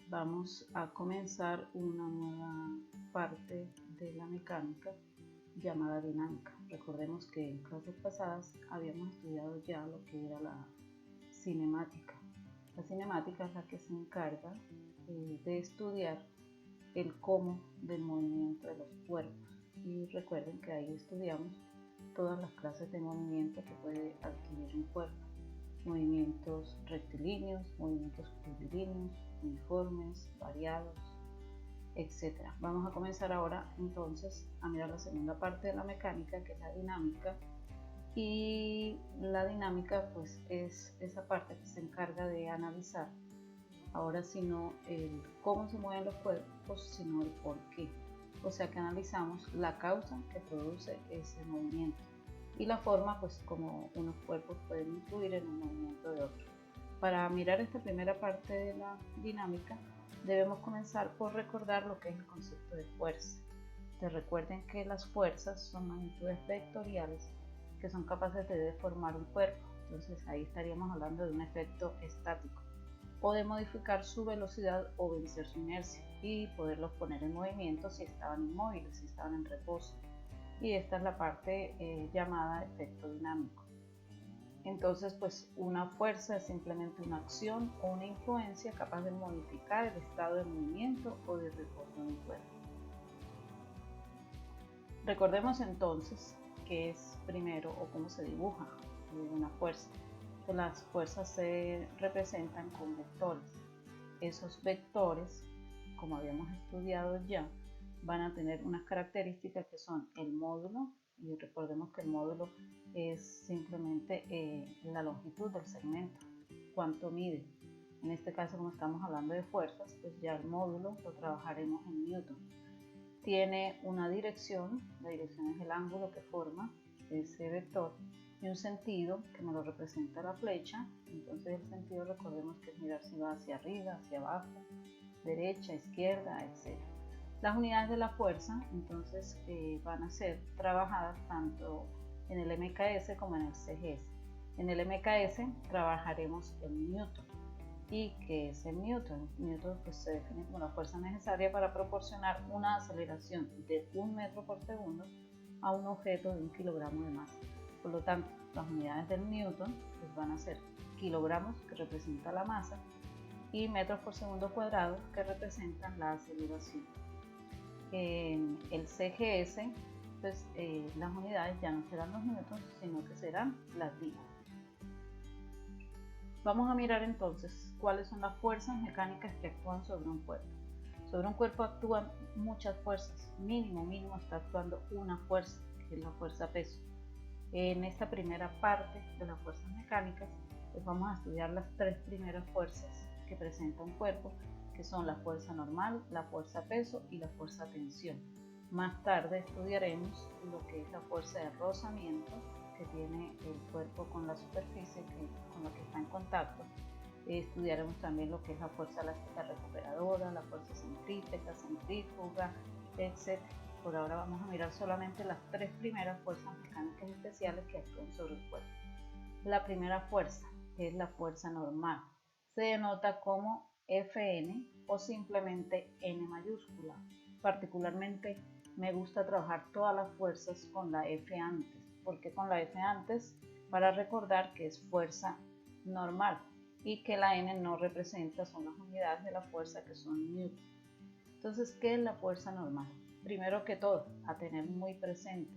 vamos a comenzar una nueva parte de la mecánica llamada dinámica. Recordemos que en clases pasadas habíamos estudiado ya lo que era la cinemática. La cinemática es la que se encarga de estudiar el cómo del movimiento de los cuerpos. Y recuerden que ahí estudiamos todas las clases de movimiento que puede adquirir un cuerpo. Movimientos rectilíneos, movimientos curvilíneos, uniformes, variados, etc. Vamos a comenzar ahora entonces a mirar la segunda parte de la mecánica, que es la dinámica. Y la dinámica pues es esa parte que se encarga de analizar ahora sí no el cómo se mueven los cuerpos, sino el por qué. O sea que analizamos la causa que produce ese movimiento y la forma pues como unos cuerpos pueden influir en un movimiento de otro. Para mirar esta primera parte de la dinámica debemos comenzar por recordar lo que es el concepto de fuerza. Te recuerden que las fuerzas son magnitudes vectoriales que son capaces de deformar un cuerpo. Entonces ahí estaríamos hablando de un efecto estático o de modificar su velocidad o vencer su inercia y poderlos poner en movimiento si estaban inmóviles, si estaban en reposo. Y esta es la parte llamada efecto dinámico. Entonces, pues una fuerza es simplemente una acción o una influencia capaz de modificar el estado de movimiento o de reposo de un cuerpo. Recordemos entonces qué es primero o cómo se dibuja una fuerza. Las fuerzas se representan con vectores. Esos vectores, como habíamos estudiado ya, van a tener unas características que son el módulo, y recordemos que el módulo es simplemente la longitud del segmento, cuánto mide. En este caso, como estamos hablando de fuerzas, pues ya el módulo lo trabajaremos en newton. Tiene una dirección, la dirección es el ángulo que forma ese vector, y un sentido que me lo representa la flecha. Entonces el sentido, recordemos que es mirar si va hacia arriba, hacia abajo, derecha, izquierda, etc. Las unidades de la fuerza entonces van a ser trabajadas tanto en el MKS como en el CGS. En el MKS trabajaremos el newton. ¿Y qué es el newton? Newton pues, se define como la fuerza necesaria para proporcionar una aceleración de 1 metro por segundo a un objeto de 1 kilogramo de masa. Por lo tanto, las unidades del newton pues, van a ser kilogramos, que representa la masa, y metros por segundo cuadrado, que representan la aceleración. En el CGS, pues las unidades ya no serán los newtons, sino que serán las libras. Vamos a mirar entonces cuáles son las fuerzas mecánicas que actúan sobre un cuerpo. Sobre un cuerpo actúan muchas fuerzas, mínimo está actuando una fuerza, que es la fuerza peso. En esta primera parte de las fuerzas mecánicas, pues vamos a estudiar las 3 primeras fuerzas que presenta un cuerpo, que son la fuerza normal, la fuerza peso y la fuerza tensión. Más tarde estudiaremos lo que es la fuerza de rozamiento que tiene el cuerpo con la superficie con la que está en contacto. Estudiaremos también lo que es la fuerza elástica recuperadora, la fuerza centrífuga, etc. Por ahora vamos a mirar solamente las 3 primeras fuerzas mecánicas especiales que actúan sobre el cuerpo. La primera fuerza, que es la fuerza normal, se denota como Fn o simplemente N mayúscula. Particularmente me gusta trabajar todas las fuerzas con la F antes. ¿Por qué con la F antes? Para recordar que es fuerza normal y que la N no representa, son las unidades de la fuerza que son newton. Entonces, ¿qué es la fuerza normal? Primero que todo, a tener muy presente,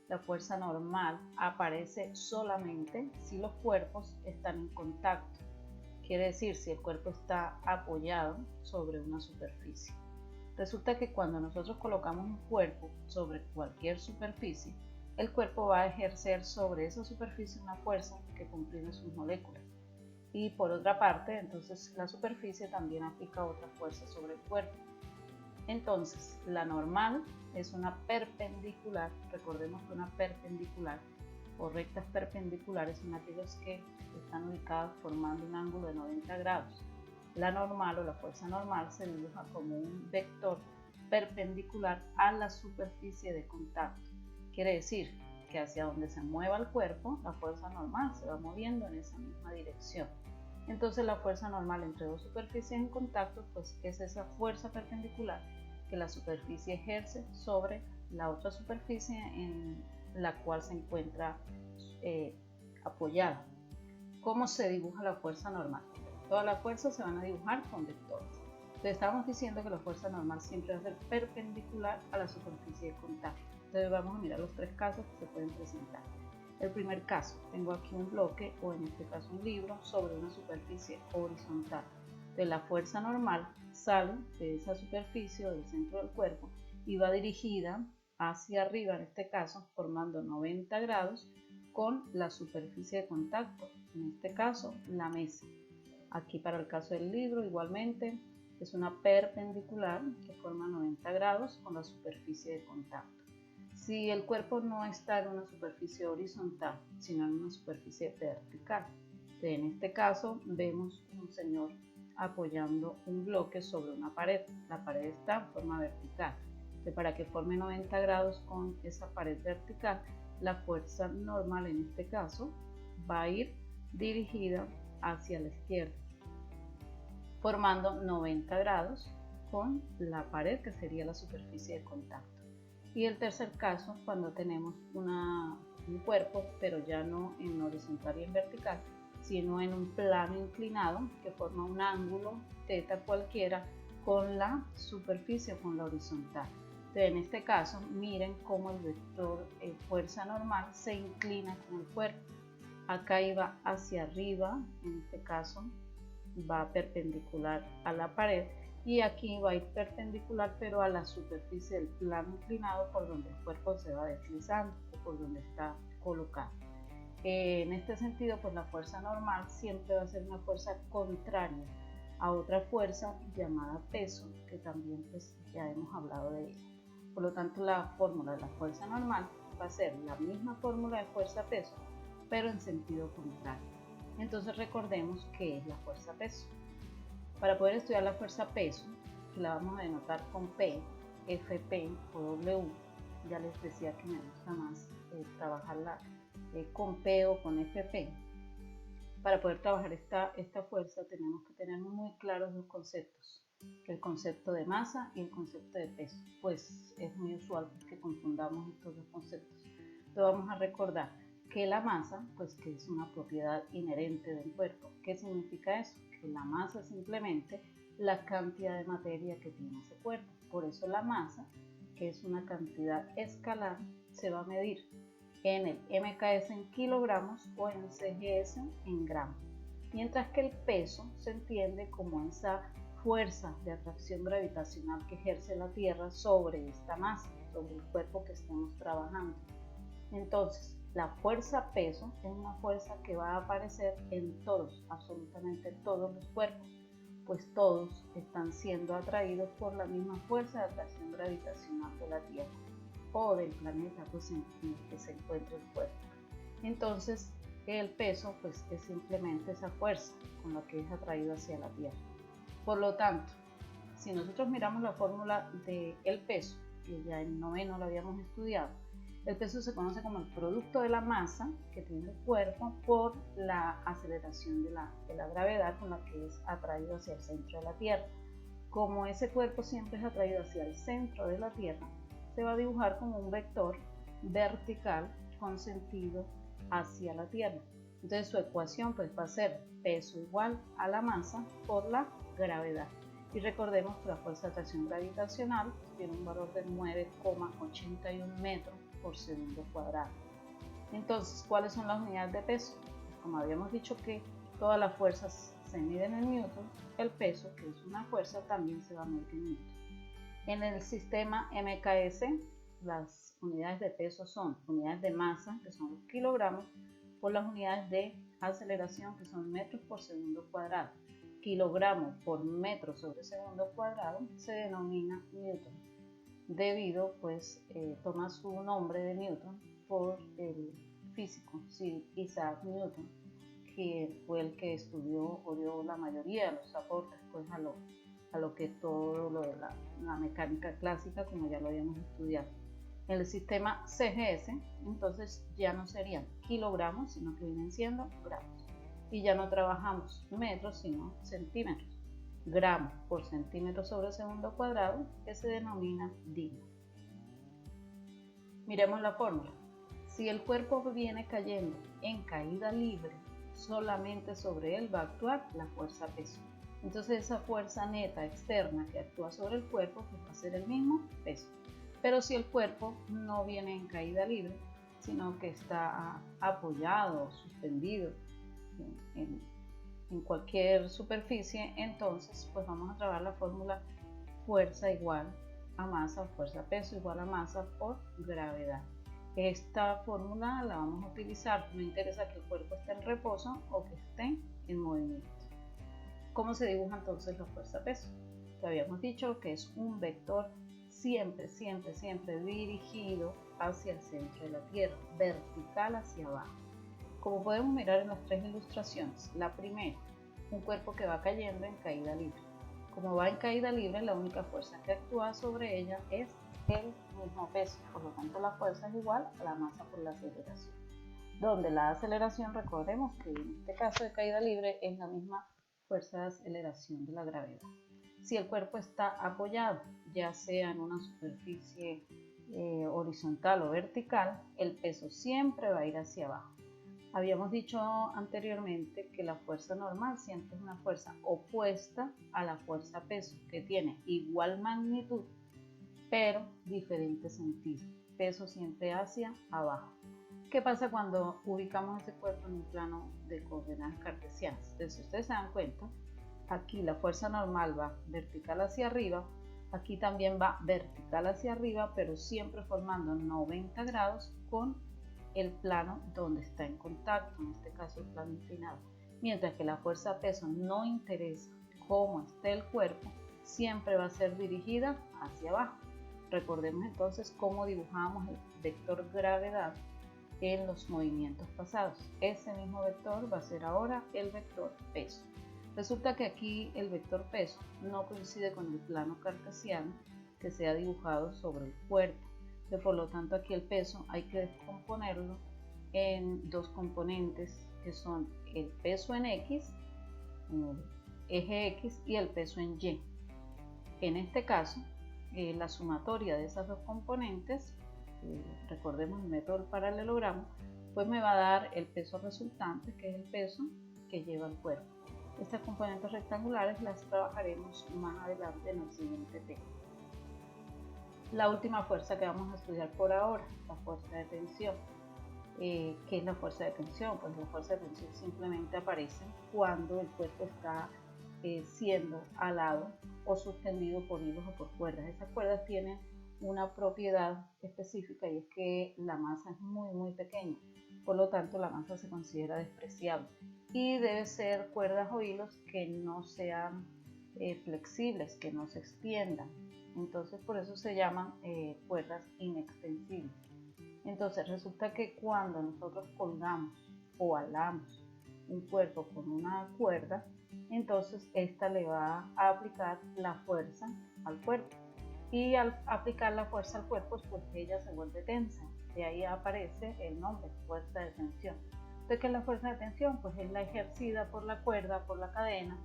la fuerza normal aparece solamente si los cuerpos están en contacto. Quiere decir, si el cuerpo está apoyado sobre una superficie. Resulta que cuando nosotros colocamos un cuerpo sobre cualquier superficie, el cuerpo va a ejercer sobre esa superficie una fuerza que comprime sus moléculas. Y por otra parte, entonces la superficie también aplica otra fuerza sobre el cuerpo. Entonces, la normal es una perpendicular. Recordemos que una perpendicular o rectas perpendiculares son aquellos que están ubicados formando un ángulo de 90 grados. La normal o la fuerza normal se dibuja como un vector perpendicular a la superficie de contacto. Quiere decir que hacia donde se mueva el cuerpo, la fuerza normal se va moviendo en esa misma dirección. Entonces la fuerza normal entre dos superficies en contacto pues es esa fuerza perpendicular que la superficie ejerce sobre la otra superficie en la cual se encuentra apoyada. ¿Cómo se dibuja la fuerza normal? Todas las fuerzas se van a dibujar con vectores. Entonces estamos diciendo que la fuerza normal siempre va a ser perpendicular a la superficie de contacto. Entonces vamos a mirar los tres casos que se pueden presentar. El primer caso, tengo aquí un bloque o en este caso un libro sobre una superficie horizontal. Entonces la fuerza normal sale de esa superficie o del centro del cuerpo y va dirigida hacia arriba, en este caso formando 90 grados con la superficie de contacto, en este caso la mesa. Aquí para el caso del libro igualmente es una perpendicular que forma 90 grados con la superficie de contacto. Si el cuerpo no está en una superficie horizontal, sino en una superficie vertical, en este caso vemos un señor apoyando un bloque sobre una pared. La pared está en forma vertical. Entonces, para que forme 90 grados con esa pared vertical, la fuerza normal en este caso va a ir dirigida hacia la izquierda, formando 90 grados con la pared que sería la superficie de contacto. Y el tercer caso, cuando tenemos un cuerpo, pero ya no en horizontal y en vertical, sino en un plano inclinado que forma un ángulo θ cualquiera con la superficie o con la horizontal. Entonces, en este caso, miren cómo el vector fuerza normal se inclina con el cuerpo. Acá iba hacia arriba, en este caso va perpendicular a la pared, y aquí va a ir perpendicular pero a la superficie del plano inclinado por donde el cuerpo se va deslizando o por donde está colocado. En este sentido, pues la fuerza normal siempre va a ser una fuerza contraria a otra fuerza llamada peso, que también pues ya hemos hablado de ella. Por lo tanto, la fórmula de la fuerza normal va a ser la misma fórmula de fuerza-peso, pero en sentido contrario. Entonces recordemos qué es la fuerza-peso. Para poder estudiar la fuerza-peso, que la vamos a denotar con P, Fp o W, ya les decía que me gusta más trabajarla con P o con Fp. Para poder trabajar esta fuerza tenemos que tener muy claros dos conceptos, el concepto de masa y el concepto de peso, pues es muy usual que confundamos estos dos conceptos. Entonces vamos a recordar que la masa, pues que es una propiedad inherente del cuerpo. ¿Qué significa eso? Que la masa es simplemente la cantidad de materia que tiene ese cuerpo. Por eso la masa, que es una cantidad escalar, se va a medir en el MKS en kilogramos o en CGS en gramos. Mientras que el peso se entiende como esa fuerza de atracción gravitacional que ejerce la Tierra sobre esta masa, sobre el cuerpo que estemos trabajando. Entonces, la fuerza peso es una fuerza que va a aparecer en todos, absolutamente todos los cuerpos, pues todos están siendo atraídos por la misma fuerza de atracción gravitacional de la Tierra o del planeta pues, en el que se encuentra el cuerpo. Entonces, el peso pues, es simplemente esa fuerza con la que es atraído hacia la Tierra. Por lo tanto, si nosotros miramos la fórmula del peso, que ya en noveno lo habíamos estudiado, el peso se conoce como el producto de la masa que tiene el cuerpo por la aceleración de la gravedad con la que es atraído hacia el centro de la Tierra. Como ese cuerpo siempre es atraído hacia el centro de la Tierra, se va a dibujar como un vector vertical con sentido hacia la Tierra. Entonces su ecuación pues, va a ser peso igual a la masa por la gravedad. Y recordemos que la fuerza de atracción gravitacional tiene un valor de 9,81 metros por segundo cuadrado. Entonces, ¿cuáles son las unidades de peso? Pues como habíamos dicho que todas las fuerzas se miden en newton, el peso, que es una fuerza, también se va a medir en newton. En el sistema MKS, las unidades de peso son unidades de masa, que son los kilogramos, por las unidades de aceleración, que son metros por segundo cuadrado. Kilogramo por metro sobre segundo cuadrado se denomina newton, debido pues toma su nombre de Newton por el físico Sir Isaac Newton, que fue el que estudió o dio la mayoría de los aportes pues a lo que todo lo de la mecánica clásica, como ya lo habíamos estudiado. En el sistema CGS entonces ya no serían kilogramos, sino que vienen siendo gramos. y ya no trabajamos metros sino centímetros. Gramos por centímetro sobre segundo cuadrado, que se denomina dino. Miremos la fórmula. Si el cuerpo viene cayendo en caída libre, solamente sobre él va a actuar la fuerza peso. Entonces esa fuerza neta externa que actúa sobre el cuerpo pues va a ser el mismo peso. Pero si el cuerpo no viene en caída libre, sino que está apoyado o suspendido en cualquier superficie, entonces pues vamos a trabajar la fórmula fuerza igual a masa, fuerza peso igual a masa por gravedad. Esta fórmula la vamos a utilizar, no interesa que el cuerpo esté en reposo o que esté en movimiento. ¿Cómo se dibuja entonces la fuerza peso? Te habíamos dicho que es un vector siempre dirigido hacia el centro de la Tierra, vertical hacia abajo. Como podemos mirar en las tres ilustraciones, la primera, un cuerpo que va cayendo en caída libre. Como va en caída libre, la única fuerza que actúa sobre ella es el mismo peso, por lo tanto la fuerza es igual a la masa por la aceleración. Donde la aceleración, recordemos que en este caso de caída libre es la misma fuerza de aceleración de la gravedad. Si el cuerpo está apoyado, ya sea en una superficie horizontal o vertical, el peso siempre va a ir hacia abajo. Habíamos dicho anteriormente que la fuerza normal siempre es una fuerza opuesta a la fuerza peso, que tiene igual magnitud, pero diferente sentido. Peso siempre hacia abajo. ¿Qué pasa cuando ubicamos ese cuerpo en un plano de coordenadas cartesianas? Entonces, si ustedes se dan cuenta, aquí la fuerza normal va vertical hacia arriba, aquí también va vertical hacia arriba, pero siempre formando 90 grados con el plano donde está en contacto, en este caso el plano inclinado. Mientras que la fuerza peso no interesa cómo esté el cuerpo, siempre va a ser dirigida hacia abajo. Recordemos entonces cómo dibujamos el vector gravedad en los movimientos pasados. Ese mismo vector va a ser ahora el vector peso. Resulta que aquí el vector peso no coincide con el plano cartesiano que se ha dibujado sobre el cuerpo. Por lo tanto, aquí el peso hay que descomponerlo en dos componentes que son el peso en X, en el eje X, y el peso en Y. En este caso, la sumatoria de esas dos componentes, recordemos el método del paralelogramo, pues me va a dar el peso resultante, que es el peso que lleva el cuerpo. Estas componentes rectangulares las trabajaremos más adelante en el siguiente tema. La última fuerza que vamos a estudiar por ahora, la fuerza de tensión. ¿Qué es la fuerza de tensión? Pues la fuerza de tensión simplemente aparece cuando el cuerpo está siendo alado o suspendido por hilos o por cuerdas. Esas cuerdas tienen una propiedad específica y es que la masa es muy pequeña, por lo tanto la masa se considera despreciable y debe ser cuerdas o hilos que no sean flexibles, que no se extiendan. Entonces por eso se llaman cuerdas inextensibles. Entonces resulta que cuando nosotros colgamos o alamos un cuerpo con una cuerda, entonces esta le va a aplicar la fuerza al cuerpo, y al aplicar la fuerza al cuerpo pues ella se vuelve tensa. De ahí aparece el nombre, fuerza de tensión. Entonces, ¿qué es la fuerza de tensión? Pues es la ejercida por la cuerda, por la cadena,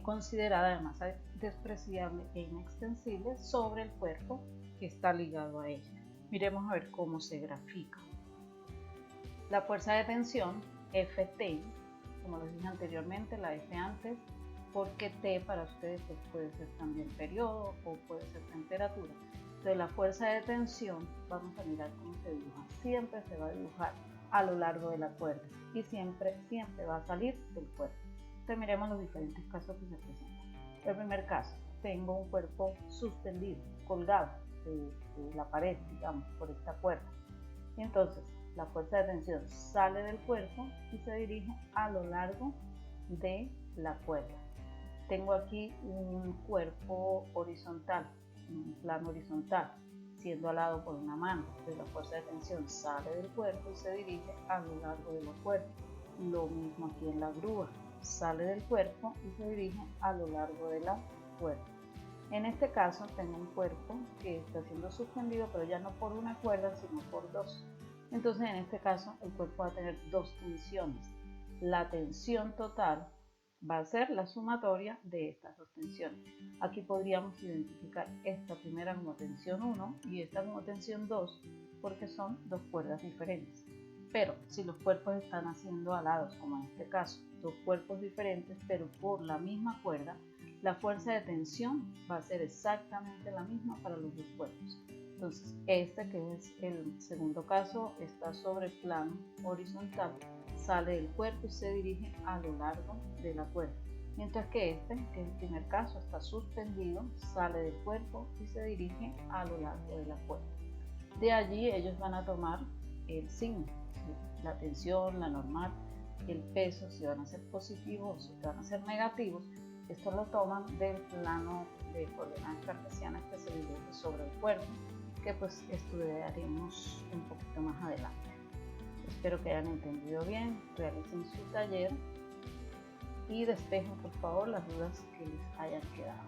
considerada de masa despreciable e inextensible sobre el cuerpo que está ligado a ella. Miremos a ver cómo se grafica. La fuerza de tensión, Ft, como les dije anteriormente, la F antes, porque T para ustedes pues puede ser también periodo o puede ser temperatura. Entonces la fuerza de tensión, vamos a mirar cómo se dibuja. Siempre se va a dibujar a lo largo de la cuerda y siempre va a salir del cuerpo. Entonces miremos los diferentes casos que se presentan. El primer caso, tengo un cuerpo suspendido, colgado de la pared, digamos, por esta cuerda. Y entonces la fuerza de tensión sale del cuerpo y se dirige a lo largo de la cuerda. Tengo aquí un cuerpo horizontal, un plano horizontal, siendo alado por una mano. Entonces la fuerza de tensión sale del cuerpo y se dirige a lo largo de la cuerda. Lo mismo aquí en la grúa, sale del cuerpo y se dirige a lo largo de la cuerda. En este caso tengo un cuerpo que está siendo suspendido, pero ya no por una cuerda, sino por dos. Entonces en este caso el cuerpo va a tener dos tensiones. la tensión total va a ser la sumatoria de estas dos tensiones. Aquí podríamos identificar esta primera como tensión 1 y esta como tensión 2 porque son dos cuerdas diferentes. Pero si los cuerpos están haciendo alados, como en este caso, dos cuerpos diferentes pero por la misma cuerda, la fuerza de tensión va a ser exactamente la misma para los dos cuerpos. Entonces, este que es el segundo caso está sobre el plano horizontal, sale del cuerpo y se dirige a lo largo de la cuerda. Mientras que este, que es el primer caso, está suspendido, sale del cuerpo y se dirige a lo largo de la cuerda. De allí ellos van a tomar el signo, la tensión, la normal, el peso, si van a ser positivos o si van a ser negativos. Esto lo toman del plano de coordenadas cartesianas que se dirige sobre el cuerpo, que pues estudiaremos un poquito más adelante. Espero que hayan entendido bien, realicen su taller y despejen por favor las dudas que les hayan quedado.